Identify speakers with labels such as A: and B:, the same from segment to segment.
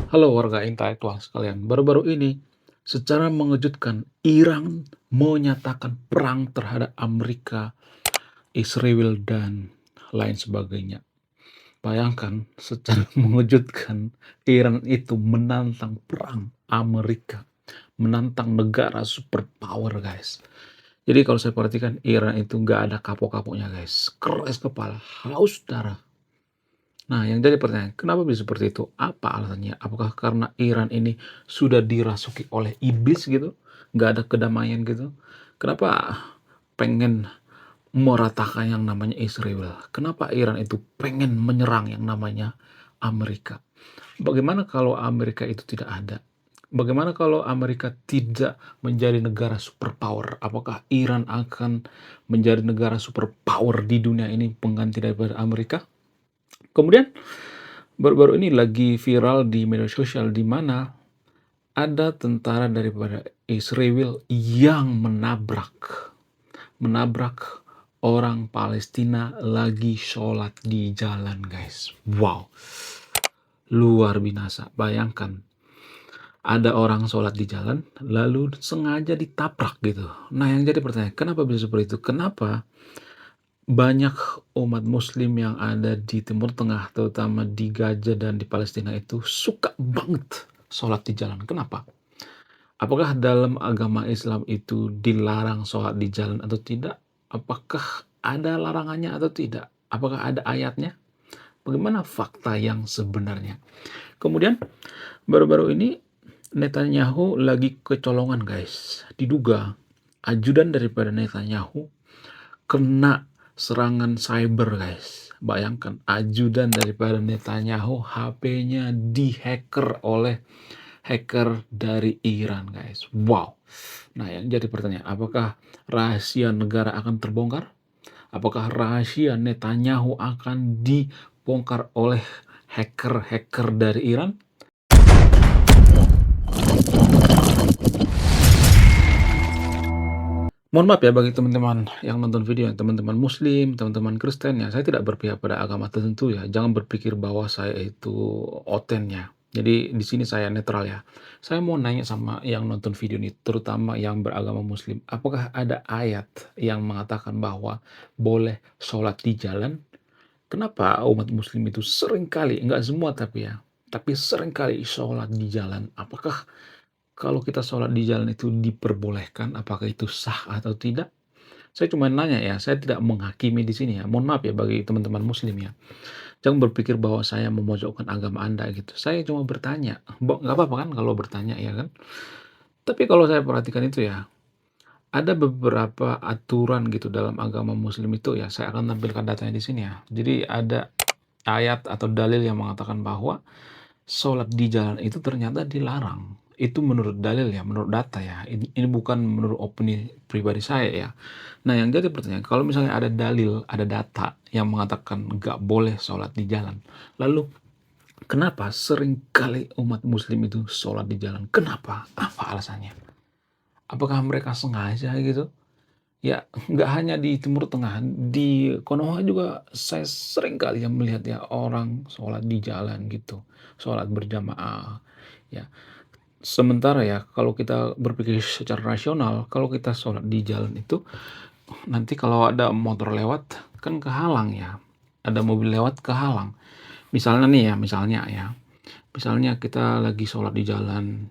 A: Halo warga intelektual sekalian, baru-baru ini secara mengejutkan Iran menyatakan perang terhadap Amerika, Israel, dan lain sebagainya. Bayangkan secara mengejutkan Iran itu menantang perang Amerika, menantang negara superpower guys. Jadi kalau saya perhatikan Iran itu nggak ada kapok-kapoknya guys, keras kepala, haus darah. Nah, yang jadi pertanyaan, kenapa bisa seperti itu? Apa alasannya? Apakah karena Iran ini sudah dirasuki oleh iblis gitu? Nggak ada kedamaian gitu? Kenapa pengen meratakan yang namanya Israel? Kenapa Iran itu pengen menyerang yang namanya Amerika? Bagaimana kalau Amerika itu tidak ada? Bagaimana kalau Amerika tidak menjadi negara superpower? Apakah Iran akan menjadi negara superpower di dunia ini pengganti daripada Amerika? Kemudian baru-baru ini lagi viral di media sosial di mana ada tentara daripada Israel yang menabrak orang Palestina lagi sholat di jalan guys. Wow, luar binasa. Bayangkan ada orang sholat di jalan lalu sengaja ditabrak gitu. Nah yang jadi pertanyaan, kenapa bisa seperti itu? Kenapa banyak umat muslim yang ada di Timur Tengah, terutama di Gaza dan di Palestina itu suka banget sholat di jalan. Kenapa? Apakah dalam agama Islam itu dilarang sholat di jalan atau tidak? Apakah ada larangannya atau tidak? Apakah ada ayatnya? Bagaimana fakta yang sebenarnya? Kemudian baru-baru ini Netanyahu lagi kecolongan guys. Diduga ajudan daripada Netanyahu kena serangan cyber guys. Bayangkan ajudan daripada Netanyahu HP-nya dihacker oleh hacker dari Iran guys. Wow. Nah yang jadi pertanyaan, apakah rahasia negara akan terbongkar? Apakah rahasia Netanyahu akan dibongkar oleh hacker-hacker dari Iran? Mohon maaf ya bagi teman-teman yang nonton video, teman-teman muslim, teman-teman Kristen ya, saya tidak berpihak pada agama tertentu ya. Jangan berpikir bahwa saya itu otennya. Jadi di sini saya netral ya. Saya mau nanya sama yang nonton video ini, terutama yang beragama muslim. Apakah ada ayat yang mengatakan bahwa boleh sholat di jalan? Kenapa umat muslim itu seringkali, enggak semua tapi ya, tapi seringkali sholat di jalan? Apakah kalau kita sholat di jalan itu diperbolehkan, apakah itu sah atau tidak? Saya cuma nanya ya, saya tidak menghakimi di sini ya. Mohon maaf ya bagi teman-teman muslim ya. Jangan berpikir bahwa saya memojokkan agama Anda gitu. Saya cuma bertanya. Nggak apa-apa kan kalau bertanya ya kan. Tapi kalau saya perhatikan itu ya, ada beberapa aturan gitu dalam agama muslim itu ya. Saya akan tampilkan datanya di sini ya. Jadi ada ayat atau dalil yang mengatakan bahwa sholat di jalan itu ternyata dilarang. Itu menurut dalil ya, menurut data ya. Ini bukan menurut opini pribadi saya ya. Nah yang jadi pertanyaan, kalau misalnya ada dalil, ada data yang mengatakan nggak boleh sholat di jalan. Lalu kenapa seringkali umat muslim itu sholat di jalan? Kenapa? Apa alasannya? Apakah mereka sengaja gitu? Ya, nggak hanya di Timur Tengah, di Konoha juga saya sering kali ya melihat ya orang sholat di jalan gitu, sholat berjamaah. Ya, sementara ya kalau kita berpikir secara rasional, kalau kita sholat di jalan itu nanti kalau ada motor lewat kan kehalang ya, ada mobil lewat kehalang. Misalnya nih ya, misalnya kita lagi sholat di jalan,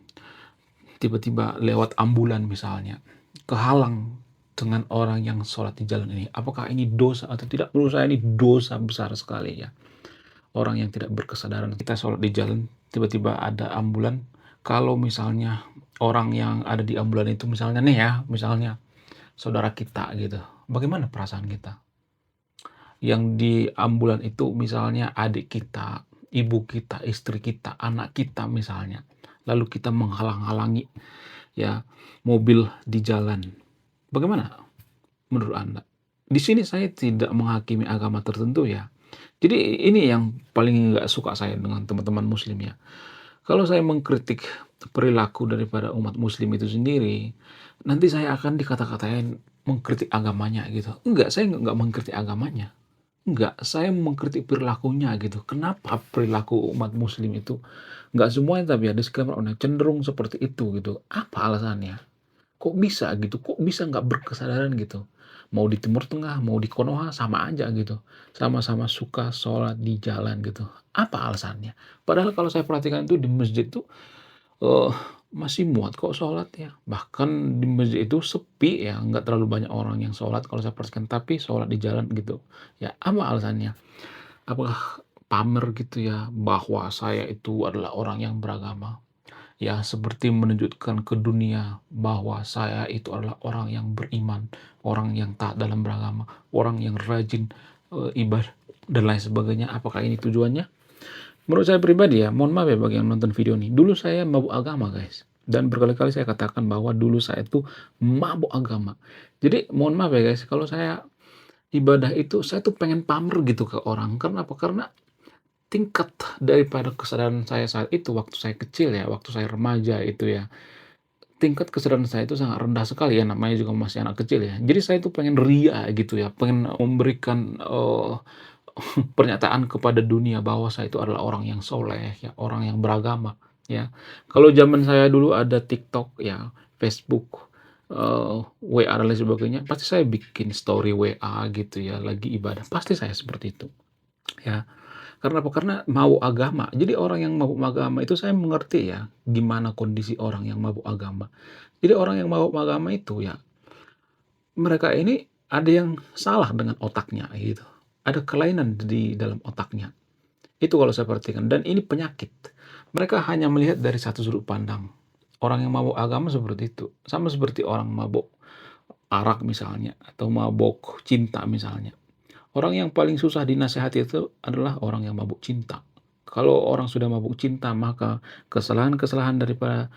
A: tiba-tiba lewat ambulan misalnya, kehalang dengan orang yang sholat di jalan ini. Apakah ini dosa atau tidak? Menurut saya ini dosa besar sekali ya. Orang yang tidak berkesadaran, kita sholat di jalan, tiba-tiba ada ambulan. Kalau misalnya orang yang ada di ambulan itu misalnya nih ya, misalnya saudara kita gitu. Bagaimana perasaan kita? Yang di ambulan itu misalnya adik kita, ibu kita, istri kita, anak kita misalnya. Lalu kita menghalang-halangi ya mobil di jalan. Bagaimana menurut Anda? Di sini saya tidak menghakimi agama tertentu ya. Jadi ini yang paling nggak suka saya dengan teman-teman muslim ya. Kalau saya mengkritik perilaku daripada umat muslim itu sendiri, nanti saya akan dikata-katain mengkritik agamanya gitu. Enggak, saya nggak mengkritik agamanya. Enggak, saya mengkritik perilakunya gitu. Kenapa perilaku umat muslim itu, nggak semuanya tapi ya disclaimer online, cenderung seperti itu gitu. Apa alasannya? Kok bisa gitu? Kok bisa nggak berkesadaran gitu? Mau di Timur Tengah, mau di Konoha sama aja gitu. Sama-sama suka sholat di jalan gitu. Apa alasannya? Padahal kalau saya perhatikan itu di masjid tuh, eee, masih muat kok sholat ya. Bahkan di masjid itu sepi ya, nggak terlalu banyak orang yang sholat kalau saya perhatikan, tapi sholat di jalan gitu. Ya apa alasannya? Apakah pamer gitu ya, bahwa saya itu adalah orang yang beragama? Ya, seperti menunjukkan ke dunia bahwa saya itu adalah orang yang beriman, orang yang taat dalam beragama, orang yang rajin, ibadah dan lain sebagainya. Apakah ini tujuannya? Menurut saya pribadi ya, mohon maaf ya bagi yang nonton video ini, dulu saya mabuk agama, guys. Dan berkali-kali saya katakan bahwa dulu saya itu mabuk agama. Jadi mohon maaf ya, guys, kalau saya ibadah itu saya tuh pengen pamer gitu ke orang. Karena apa? Karena tingkat daripada kesadaran saya saat itu, waktu saya kecil ya, waktu saya remaja itu ya, tingkat kesadaran saya itu sangat rendah sekali ya, namanya juga masih anak kecil ya. Jadi saya itu pengen ria gitu ya, pengen memberikan, pernyataan kepada dunia bahwa saya itu adalah orang yang soleh ya, orang yang beragama ya. Kalau zaman saya dulu ada TikTok ya, Facebook, WA dan lain sebagainya, pasti saya bikin story WA gitu ya, lagi ibadah, pasti saya seperti itu, ya. Karena apa? Karena mabuk agama. Jadi orang yang mabuk agama itu saya mengerti ya, gimana kondisi orang yang mabuk agama. Jadi orang yang mabuk agama itu ya, mereka ini ada yang salah dengan otaknya gitu. Ada kelainan di dalam otaknya. Itu kalau saya perhatikan dan ini penyakit. Mereka hanya melihat dari satu sudut pandang. Orang yang mabuk agama seperti itu. Sama seperti orang mabuk arak misalnya atau mabuk cinta misalnya. Orang yang paling susah dinasehati itu adalah orang yang mabuk cinta. Kalau orang sudah mabuk cinta, maka kesalahan-kesalahan daripada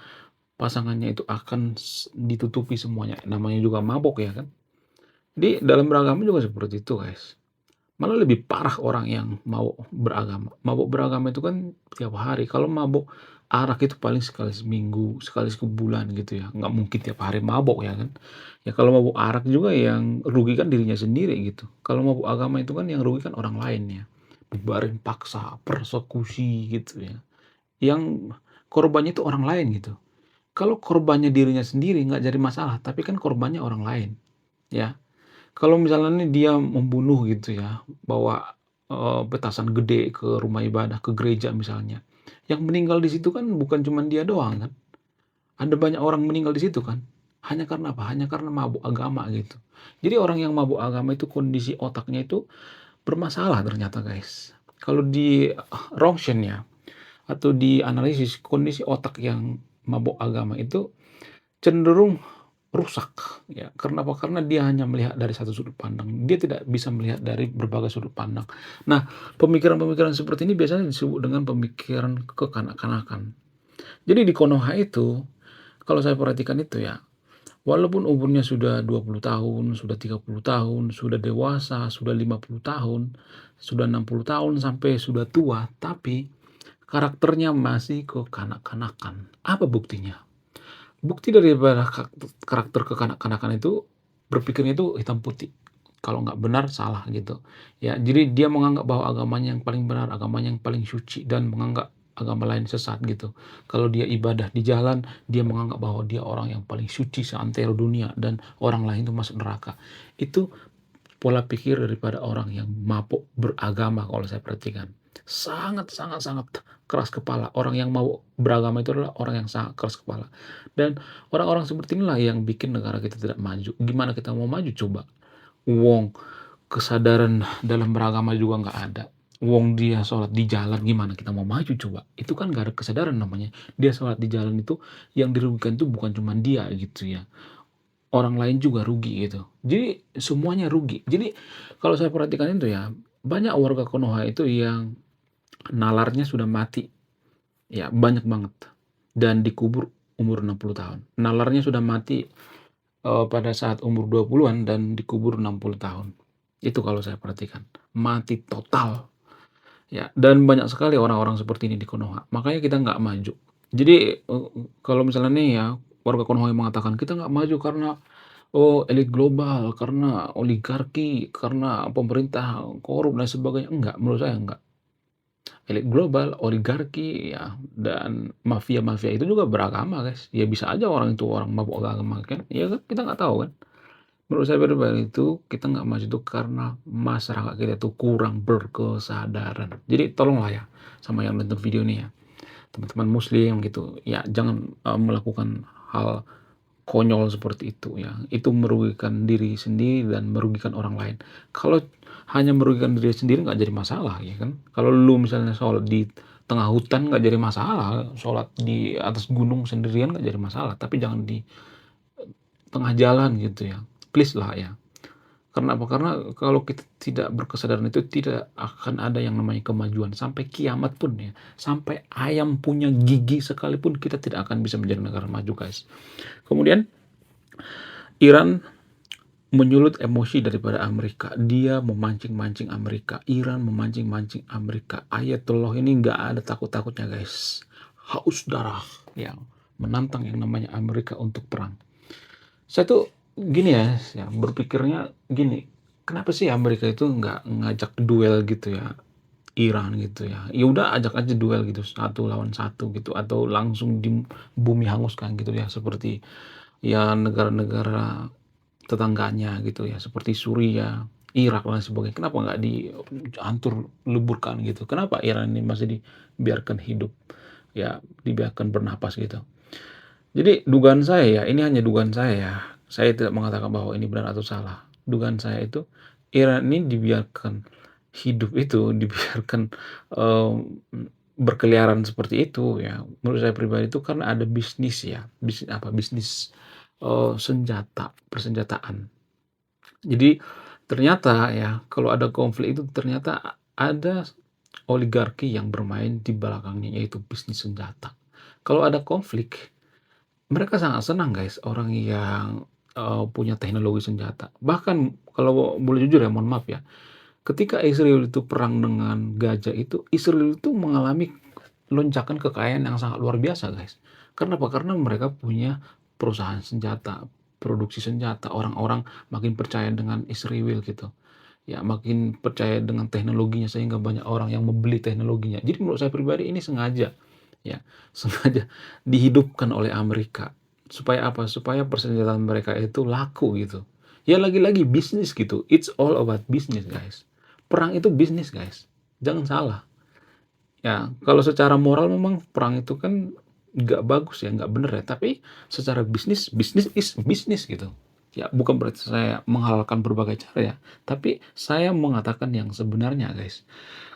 A: pasangannya itu akan ditutupi semuanya. Namanya juga mabuk ya kan. Jadi dalam beragama juga seperti itu, guys. Malah lebih parah orang yang mau beragama. Mabuk beragama itu kan tiap hari. Kalau mabuk arak itu paling sekali seminggu, sekali sebulan gitu ya. Nggak mungkin tiap hari mabuk ya kan. Ya kalau mabuk arak juga yang rugi kan dirinya sendiri gitu. Kalau mabuk agama itu kan yang rugi kan orang lain ya. Bubarin paksa, persekusi gitu ya. Yang korbannya itu orang lain gitu. Kalau korbannya dirinya sendiri nggak jadi masalah, tapi kan korbannya orang lain, ya. Kalau misalnya nih dia membunuh gitu ya, bawa, petasan gede ke rumah ibadah, ke gereja misalnya. Yang meninggal di situ kan bukan cuman dia doang kan, ada banyak orang meninggal di situ kan. Hanya karena apa? Hanya karena mabuk agama gitu. Jadi orang yang mabuk agama itu kondisi otaknya itu bermasalah ternyata, guys. Kalau di ronsen ya, atau dianalisis kondisi otak yang mabuk agama itu cenderung rusak ya. Karena apa? Karena dia hanya melihat dari satu sudut pandang. Dia tidak bisa melihat dari berbagai sudut pandang. Nah, pemikiran-pemikiran seperti ini biasanya disebut dengan pemikiran kekanak-kanakan. Jadi di Konoha itu, kalau saya perhatikan itu ya, walaupun umurnya sudah 20 tahun, sudah 30 tahun, sudah dewasa, sudah 50 tahun, sudah 60 tahun, sampai sudah tua, tapi karakternya masih kekanak-kanakan. Apa buktinya? Bukti daripada karakter kekanak-kanakan itu, berpikirnya itu hitam putih. Kalau nggak benar, salah gitu. Ya, jadi dia menganggap bahwa agamanya yang paling benar, agamanya yang paling suci, dan menganggap agama lain sesat gitu. Kalau dia ibadah di jalan, dia menganggap bahwa dia orang yang paling suci seantero dunia dan orang lain itu masuk neraka. Itu pola pikir daripada orang yang mabuk beragama kalau saya perhatikan. Sangat sangat sangat keras kepala. Orang yang mau beragama itu adalah orang yang sangat keras kepala. Dan orang-orang seperti inilah yang bikin negara kita tidak maju. Gimana kita mau maju coba? Wong kesadaran dalam beragama juga nggak ada. Wong dia sholat di jalan, gimana kita mau maju coba? Itu kan nggak ada kesadaran namanya. Dia sholat di jalan itu, yang dirugikan itu bukan cuma dia gitu ya. Orang lain juga rugi gitu. Jadi semuanya rugi. Jadi kalau saya perhatikan itu ya, banyak warga Konoha itu yang nalarnya sudah mati, ya banyak banget, dan dikubur umur 60 tahun. Nalarnya sudah mati, pada saat umur 20-an dan dikubur 60 tahun. Itu kalau saya perhatikan, mati total, ya, dan banyak sekali orang-orang seperti ini di Konoha. Makanya kita nggak maju. Jadi, kalau misalnya nih ya, warga Konoha yang mengatakan, "Kita nggak maju karena oh elit global, karena oligarki, karena pemerintah korup dan sebagainya. Enggak, menurut saya enggak. Elit global, oligarki, ya, dan mafia-mafia itu juga beragama, guys. Ya bisa aja orang itu orang mabuk agama kan, ya kan, kita nggak tahu kan. Menurut saya pribadi itu, kita nggak maju itu karena masyarakat kita itu kurang berkesadaran. Jadi tolonglah ya, sama yang nonton video ini ya, teman-teman muslim gitu, ya jangan, melakukan hal konyol seperti itu ya. Itu merugikan diri sendiri dan merugikan orang lain. Kalau hanya merugikan diri sendiri nggak jadi masalah ya kan. Kalau lu misalnya sholat di tengah hutan nggak jadi masalah, sholat di atas gunung sendirian nggak jadi masalah, tapi jangan di tengah jalan gitu ya. Please lah ya. Karena apa? Karena kalau kita tidak berkesadaran itu tidak akan ada yang namanya kemajuan sampai kiamat pun ya. Sampai ayam punya gigi sekalipun kita tidak akan bisa menjadi negara maju, guys. Kemudian Iran menyulut emosi daripada Amerika. Dia memancing-mancing Amerika. Iran memancing-mancing Amerika. Ayatollah ini nggak ada takut-takutnya, guys. Haus darah yang menantang yang namanya Amerika untuk perang. Saya tuh gini ya berpikirnya gini, kenapa sih Amerika itu nggak ngajak duel gitu ya, Iran gitu ya. Ya udah ajak aja duel gitu, satu lawan satu gitu, atau langsung di bumi hanguskan gitu ya, seperti ya negara-negara tetangganya gitu ya, seperti Suriah, Irak dan sebagainya. Kenapa nggak dihancur leburkan gitu? Kenapa Iran ini masih dibiarkan hidup, ya dibiarkan bernapas gitu? Jadi dugaan saya ya, ini hanya dugaan saya ya. Saya tidak mengatakan bahwa ini benar atau salah. Dugaan saya itu Iran ini dibiarkan hidup itu, dibiarkan em, berkeliaran seperti itu ya. Menurut saya pribadi itu karena ada bisnis ya, bisnis apa? Bisnis senjata, persenjataan. Jadi ternyata ya, kalau ada konflik itu ternyata ada oligarki yang bermain di belakangnya yaitu bisnis senjata. Kalau ada konflik, mereka sangat senang, guys, orang yang, punya teknologi senjata. Bahkan kalau boleh jujur ya, mohon maaf ya, ketika Israel itu perang dengan Gaza itu, Israel itu mengalami lonjakan kekayaan yang sangat luar biasa, guys. Karena apa? Karena mereka punya perusahaan senjata, produksi senjata, orang-orang makin percaya dengan Israel gitu. Ya, makin percaya dengan teknologinya sehingga banyak orang yang membeli teknologinya. Jadi menurut saya pribadi ini sengaja, ya, sengaja dihidupkan oleh Amerika. Supaya apa? Supaya persenjataan mereka itu laku gitu. Ya lagi-lagi bisnis gitu. It's all about business, guys. Perang itu bisnis, guys. Jangan salah. Ya, kalau secara moral memang perang itu kan nggak bagus ya, nggak bener ya. Tapi secara bisnis, bisnis is bisnis gitu. Ya, bukan berarti saya menghalalkan berbagai cara ya. Tapi saya mengatakan yang sebenarnya, guys.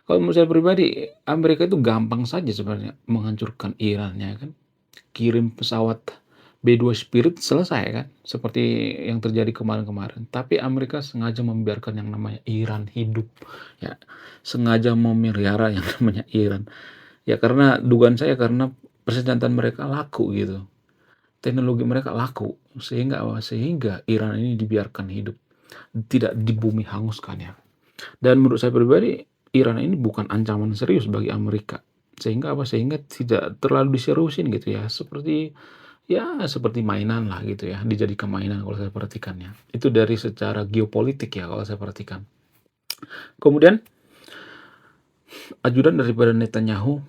A: Kalau menurut saya pribadi, Amerika itu gampang saja sebenarnya menghancurkan Iran ya kan. Kirim pesawat B-2 Spirit selesai kan, seperti yang terjadi kemarin-kemarin. Tapi Amerika sengaja membiarkan yang namanya Iran hidup, ya, sengaja memelihara yang namanya Iran. Ya karena dugaan saya karena persenjataan mereka laku gitu, teknologi mereka laku, sehingga apa? Sehingga Iran ini dibiarkan hidup, tidak di bumi hanguskan ya. Dan menurut saya pribadi, Iran ini bukan ancaman serius bagi Amerika. Sehingga apa? Sehingga tidak terlalu diseriusin gitu ya. Seperti ya seperti mainan lah gitu ya. Dijadikan mainan kalau saya perhatikan ya. Itu dari secara geopolitik ya kalau saya perhatikan. Kemudian ajudan daripada Netanyahu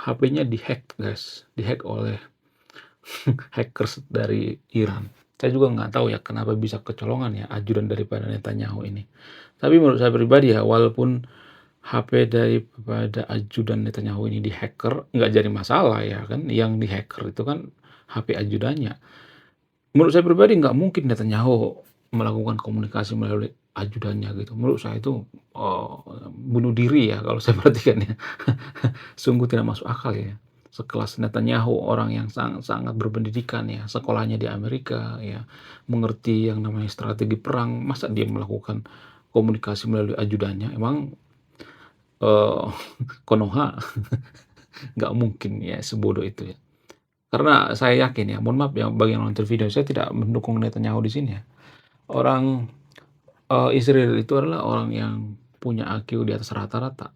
A: HP-nya dihack, guys. Dihack oleh hackers dari Iran. Saya juga nggak tahu ya kenapa bisa kecolongan ya ajudan daripada Netanyahu ini. Tapi menurut saya pribadi ya, walaupun HP daripada ajudan Netanyahu ini di-hacker, nggak jadi masalah ya kan, yang di-hacker itu kan HP ajudannya. Menurut saya pribadi nggak mungkin Netanyahu melakukan komunikasi melalui ajudannya gitu. Menurut saya itu, bunuh diri ya kalau saya perhatikan ya. Sungguh tidak masuk akal ya. Sekelas Netanyahu, orang yang sangat-sangat berpendidikan ya, sekolahnya di Amerika ya, mengerti yang namanya strategi perang, masa dia melakukan komunikasi melalui ajudannya? Emang, eee, Konoha? Nggak mungkin ya, sebodoh itu ya. Karena saya yakin ya, mohon maaf ya bagi yang nonton video, saya tidak mendukung Netanyahu di sini ya. Orang, Israel itu adalah orang yang punya IQ di atas rata-rata.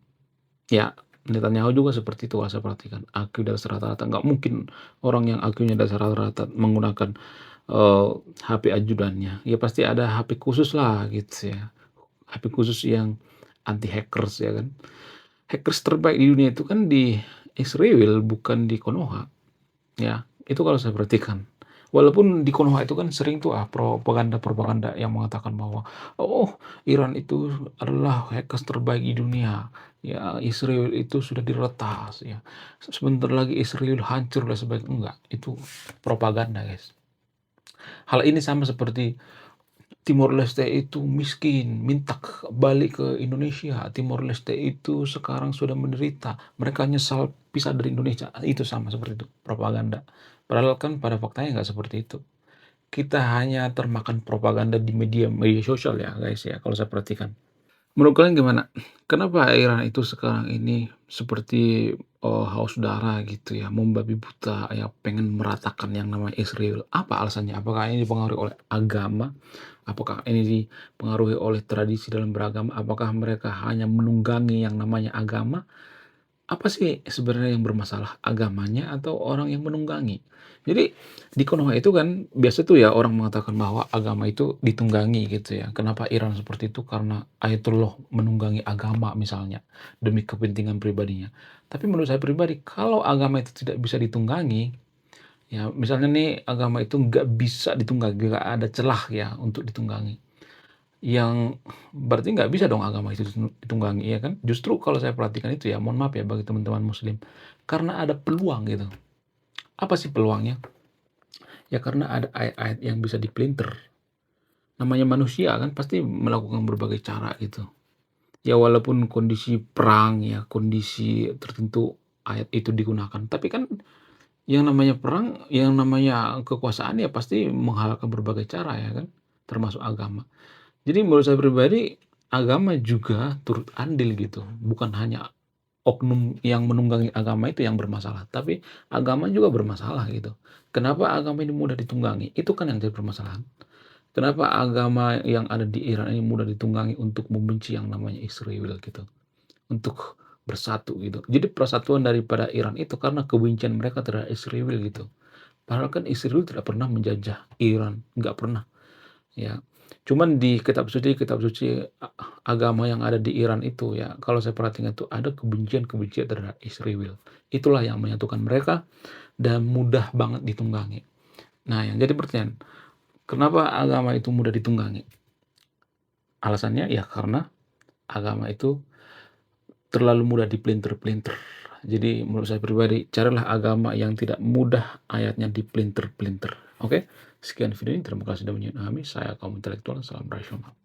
A: Ya, Netanyahu juga seperti itu saya perhatikan, IQ di atas rata-rata. Nggak mungkin orang yang IQ-nya di atas rata-rata menggunakan, eee, HP ajudannya, ya pasti ada HP khusus lah gitu ya, HP khusus yang anti hackers ya kan. Hackers terbaik di dunia itu kan di Israel bukan di Konoha, ya. Itu kalau saya perhatikan. Walaupun di Konoha itu kan sering tuh, propaganda-propaganda yang mengatakan bahwa, "Oh, Iran itu adalah hackers terbaik di dunia. Ya, Israel itu sudah diretas ya. Sebentar lagi Israel hancur dan sebagainya." Enggak, itu propaganda, guys. Hal ini sama seperti Timor Leste itu miskin, minta balik ke Indonesia. Timor Leste itu sekarang sudah menderita. Mereka nyesal pisah dari Indonesia. Itu sama seperti itu, propaganda. Padahal kan pada faktanya nggak seperti itu. Kita hanya termakan propaganda di media media sosial ya, guys ya, kalau saya perhatikan. Menurut kalian gimana? Kenapa Iran itu sekarang ini seperti, haus darah gitu ya, membabi buta ya, pengen meratakan yang namanya Israel? Apa alasannya? Apakah ini dipengaruhi oleh agama? Apakah ini dipengaruhi oleh tradisi dalam beragama? Apakah mereka hanya menunggangi yang namanya agama? Apa sih sebenarnya yang bermasalah, agamanya atau orang yang menunggangi? Jadi di Konoha itu kan biasa tuh ya orang mengatakan bahwa agama itu ditunggangi gitu ya. Kenapa Iran seperti itu? Karena Ayatullah menunggangi agama misalnya demi kepentingan pribadinya. Tapi menurut saya pribadi kalau agama itu tidak bisa ditunggangi, ya misalnya nih agama itu nggak bisa ditunggangi, nggak ada celah ya untuk ditunggangi. Yang berarti nggak bisa dong agama itu ditunggangi, ya kan? Justru kalau saya perhatikan itu ya, mohon maaf ya bagi teman-teman muslim, karena ada peluang gitu. Apa sih peluangnya? Ya karena ada ayat-ayat yang bisa dipelintir. Namanya manusia kan pasti melakukan berbagai cara gitu. Ya walaupun kondisi perang ya, kondisi tertentu ayat itu digunakan. Tapi kan yang namanya perang, yang namanya kekuasaan ya pasti menghalalkan berbagai cara ya kan, termasuk agama. Jadi menurut saya pribadi, agama juga turut andil gitu, bukan hanya oknum yang menunggangi agama itu yang bermasalah, tapi agama juga bermasalah gitu. Kenapa agama ini mudah ditunggangi? Itu kan yang jadi permasalahan. Kenapa agama yang ada di Iran ini mudah ditunggangi untuk membenci yang namanya Israel gitu, untuk bersatu gitu. Jadi persatuan daripada Iran itu karena kebencian mereka terhadap Israel gitu. Padahal kan Israel tidak pernah menjajah Iran, nggak pernah. Ya, cuman di kitab suci agama yang ada di Iran itu ya, kalau saya perhatikan tuh ada kebencian-kebencian terhadap Israel. Itulah yang menyatukan mereka dan mudah banget ditunggangi. Nah, yang jadi pertanyaan, kenapa agama itu mudah ditunggangi? Alasannya ya karena agama itu terlalu mudah dipelintir-pelintir. Jadi menurut saya pribadi, carilah agama yang tidak mudah ayatnya dipelintir-pelintir. Oke, sekian video ini. Terima kasih sudah menonton kami. Saya kaum intelektual, salam rasional.